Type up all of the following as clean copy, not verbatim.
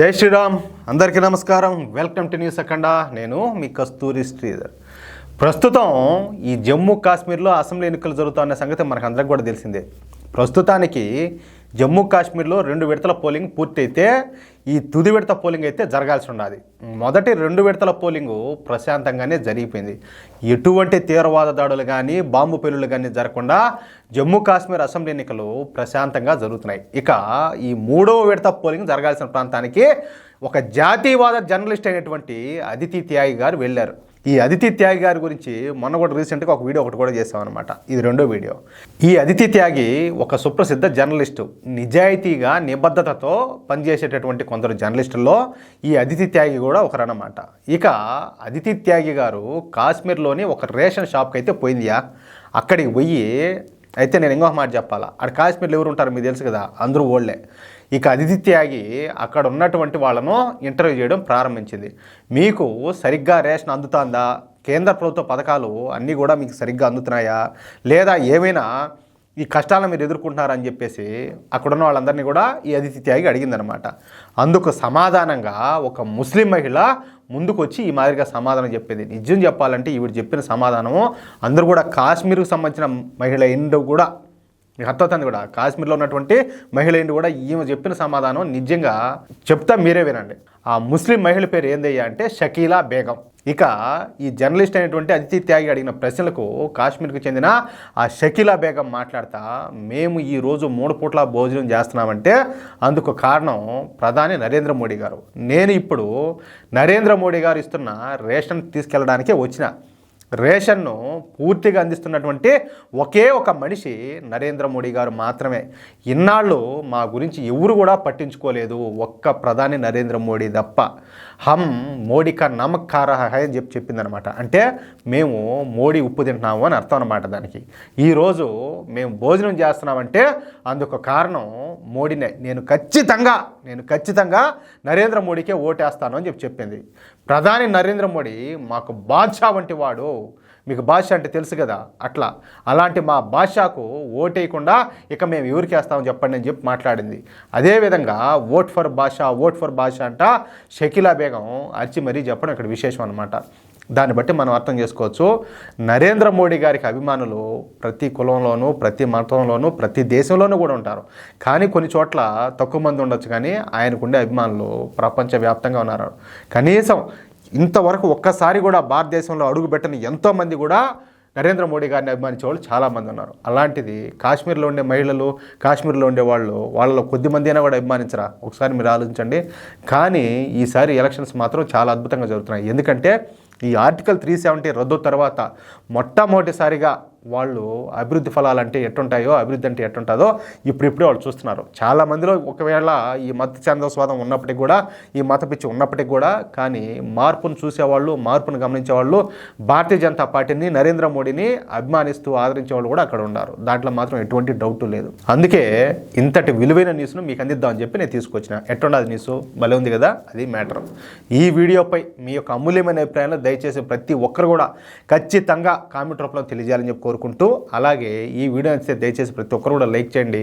జై శ్రీరామ్. అందరికీ నమస్కారం. వెల్కమ్ టు న్యూస్ అఖండ. నేను మీ కస్తూరి శ్రీధర్. ప్రస్తుతం ఈ జమ్మూ కాశ్మీర్లో అసెంబ్లీ ఎన్నికలు జరుగుతున్న సంగతి మనకు అందరికి కూడా తెలిసిందే. ప్రస్తుతానికి జమ్మూ కాశ్మీర్లో 2 విడతల పోలింగ్ పూర్తయితే ఈ తుది విడత పోలింగ్ అయితే జరగాల్సి ఉన్నది. మొదటి 2 విడతల పోలింగు ప్రశాంతంగానే జరిగిపోయింది. ఎటువంటి తీవ్రవాద దాడులు కానీ బాంబు పేలుళ్ళు కానీ జరగకుండా జమ్మూ కాశ్మీర్ అసెంబ్లీ ఎన్నికలు ప్రశాంతంగా జరుగుతున్నాయి. ఇక ఈ 3వ విడత పోలింగ్ జరగాల్సిన ప్రాంతానికి ఒక జాతీయవాద జర్నలిస్ట్ అయినటువంటి అదితి త్యాగి గారు వెళ్ళారు. ఈ అదితి త్యాగి గారి గురించి మొన్న కూడా రీసెంట్గా ఒక వీడియో కూడా చేసామన్నమాట. ఇది 2వ వీడియో. ఈ అదితి త్యాగి ఒక సుప్రసిద్ధ జర్నలిస్టు. నిజాయితీగా నిబద్ధతతో పనిచేసేటటువంటి కొందరు జర్నలిస్టుల్లో ఈ అదితి త్యాగి కూడా ఒకరన్నమాట. ఇక అదితి త్యాగి గారు కాశ్మీర్లోని ఒక రేషన్ షాప్కి అయితే పోయిందియా. అక్కడికి పోయి అయితే నేను ఇంకొక మాట చెప్పాలా, అక్కడ కాశ్మీర్లో ఎవరు ఉంటారు మీకు తెలుసు కదా, అందరూ ఓళ్ళే. ఇక అదితి త్యాగి అక్కడ ఉన్నటువంటి వాళ్ళను ఇంటర్వ్యూ చేయడం ప్రారంభించింది. మీకు సరిగ్గా రేషన్ అందుతుందా, కేంద్ర ప్రభుత్వ పథకాలు అన్నీ కూడా మీకు సరిగ్గా అందుతున్నాయా, లేదా ఏమైనా ఈ కష్టాలను మీరు ఎదుర్కొంటున్నారని చెప్పేసి అక్కడున్న వాళ్ళందరినీ కూడా ఈ అదితి త్యాగి అడిగిందనమాట. అందుకు సమాధానంగా ఒక ముస్లిం మహిళ ముందుకు వచ్చి ఈ మాదిరిగా సమాధానం చెప్పేది. నిజం చెప్పాలంటే ఈవిడ చెప్పిన సమాధానము అందరూ కూడా కాశ్మీర్కు సంబంధించిన మహిళ ఎండు కూడా మీకు అర్థవుతుంది కూడా, కాశ్మీర్లో ఉన్నటువంటి మహిళ ఏంటి కూడా ఈమె చెప్పిన సమాధానం నిజంగా చెప్తా, మీరే వినండి. ఆ ముస్లిం మహిళ పేరు ఏందయ్యా అంటే షకీలా బేగం. ఇక ఈ జర్నలిస్ట్ అయినటువంటి అదితి త్యాగి అడిగిన ప్రశ్నలకు కాశ్మీర్కు చెందిన ఆ షకీలా బేగం మాట్లాడతా, మేము ఈరోజు 3 పూట్ల భోజనం చేస్తున్నామంటే అందుకు కారణం ప్రధాని నరేంద్ర మోడీ గారు. నేను ఇప్పుడు నరేంద్ర మోడీ గారు ఇస్తున్న రేషన్ తీసుకెళ్ళడానికే వచ్చిన. రేషన్ను పూర్తిగా అందిస్తున్నటువంటి ఒకే ఒక మనిషి నరేంద్ర మోడీ గారు మాత్రమే. ఇన్నాళ్ళు మా గురించి ఎవరు కూడా పట్టించుకోలేదు, ఒక్క ప్రధాని నరేంద్ర మోడీ తప్ప. హమ్ మోడీ కా నమక్ ఖా రహా హై అని చెప్పిందనమాట. అంటే మేము మోడీ ఉప్పు తింటున్నాము అని అర్థం అనమాట దానికి. ఈరోజు మేము భోజనం చేస్తున్నామంటే అందుకు కారణం మోడీనే. నేను ఖచ్చితంగా నరేంద్ర మోడీకే ఓటేస్తాను అని చెప్పింది. ప్రధాని నరేంద్ర మోడీ మాకు బాద్షా వంటి వాడు. మీకు బాద్షా అంటే తెలుసు కదా, అట్లా అలాంటి మా బాద్షాకు ఓటేయకుండా ఇక మేము ఎవరికి వేస్తామని చెప్పండి అని చెప్పి మాట్లాడింది. అదేవిధంగా ఓట్ ఫర్ బాద్షా అంట షకీలా బేగం అరిచి మరీ చెప్పడం ఇక్కడ విశేషం అనమాట. దాన్ని బట్టి మనం అర్థం చేసుకోవచ్చు, నరేంద్ర మోడీ గారికి అభిమానులు ప్రతి కులంలోనూ, ప్రతి మతంలోనూ, ప్రతి దేశంలోనూ కూడా ఉంటారు. కానీ కొన్ని చోట్ల తక్కువ మంది ఉండొచ్చు, కానీ ఆయనకుండే అభిమానులు ప్రపంచవ్యాప్తంగా ఉన్నారు. కనీసం ఇంతవరకు ఒక్కసారి కూడా భారతదేశంలో అడుగుపెట్టని ఎంతోమంది కూడా నరేంద్ర మోడీ గారిని అభిమానించే వాళ్ళు చాలామంది ఉన్నారు. అలాంటిది కాశ్మీర్లో ఉండే మహిళలు, కాశ్మీర్లో ఉండే వాళ్ళలో కొద్దిమంది అయినా కూడా అభిమానించరా ఒకసారి మీరు ఆలోచించండి. కానీ ఈసారి ఎలక్షన్స్ మాత్రం చాలా అద్భుతంగా జరుగుతున్నాయి. ఎందుకంటే ఈ ఆర్టికల్ 370 రద్దు తర్వాత మొట్టమొదటిసారిగా వాళ్ళు అభివృద్ధి ఫలాలంటే ఎట్టుంటాయో, అభివృద్ధి అంటే ఎట్టుంటుందో ఇప్పుడిప్పుడే వాళ్ళు చూస్తున్నారు. చాలామందిలో ఒకవేళ ఈ మత ఛందస్వాదం ఉన్నప్పటికీ కూడా, ఈ మత పిచ్చి ఉన్నప్పటికీ కూడా, కానీ మార్పును చూసేవాళ్ళు, మార్పును గమనించేవాళ్ళు, భారతీయ జనతా పార్టీని, నరేంద్ర మోడీని అభిమానిస్తూ ఆదరించే వాళ్ళు కూడా అక్కడ ఉన్నారు. దాంట్లో మాత్రం ఎటువంటి డౌట్ లేదు. అందుకే ఇంతటి విలువైన న్యూస్ను మీకు అందిద్దామని చెప్పి నేను తీసుకొచ్చిన. ఎట్టుండదు న్యూస్ భలే ఉంది కదా, అది మ్యాటర్. ఈ వీడియోపై మీ యొక్క అమూల్యమైన అభిప్రాయాలు దయచేసి ప్రతి ఒక్కరు కూడా ఖచ్చితంగా కామెంట్ రూపంలో తెలియజేయాలని చెప్పి కోరుకుంటూ, అలాగే ఈ వీడియో నచ్చితే దయచేసి ప్రతి ఒక్కరు కూడా లైక్ చేయండి.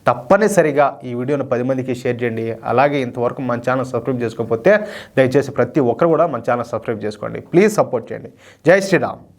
తప్పనిసరిగా ఈ వీడియోను 10 మందికి షేర్ చేయండి. అలాగే ఇంతవరకు మన ఛానల్ సబ్స్క్రైబ్ చేసుకోకపోతే దయచేసి ప్రతి ఒక్కరు కూడా మన ఛానల్ సబ్స్క్రైబ్ చేసుకోండి. ప్లీజ్ సపోర్ట్ చేయండి. జై శ్రీరామ్.